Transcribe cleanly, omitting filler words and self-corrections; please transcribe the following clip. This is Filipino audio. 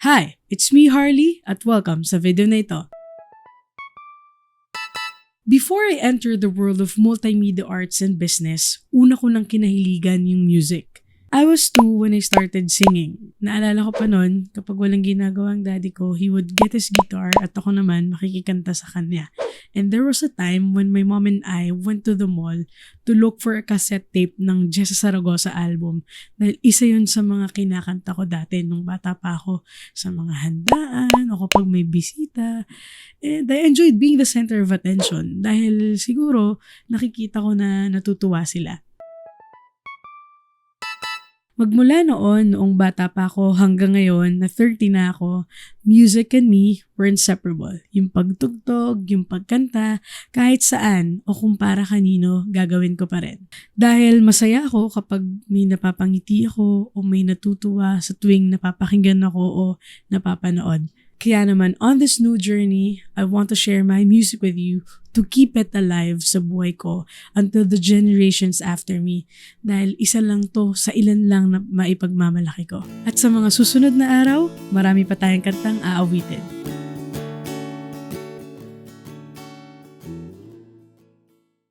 Hi, it's me Harley at welcome sa video na ito. Before I entered the world of multimedia arts and business, una ko nang kinahiligan yung music. I was 2 when I started singing. Naalala ko pa nun, kapag walang ginagawang daddy ko, he would get his guitar at ako naman makikikanta sa kanya. And there was a time when my mom and I went to the mall to look for a cassette tape ng Jessa Saragosa album dahil isa yun sa mga kinakanta ko dati nung bata pa ako sa mga handaan o kapag may bisita. And I enjoyed being the center of attention dahil siguro nakikita ko na natutuwa sila. Magmula noong bata pa ako hanggang ngayon na 30 na ako, music and me were inseparable. Yung pagtugtog, yung pagkanta, kahit saan o kung para kanino, gagawin ko pa rin. Dahil masaya ako kapag may napapangiti ako o may natutuwa sa tuwing napapakinggan ako o napapanood. Kaya naman, on this new journey, I want to share my music with you to keep it alive sa buhay ko until the generations after me. Dahil isa lang to sa ilan lang na maipagmamalaki ko. At sa mga susunod na araw, marami pa tayong kantang aawitin.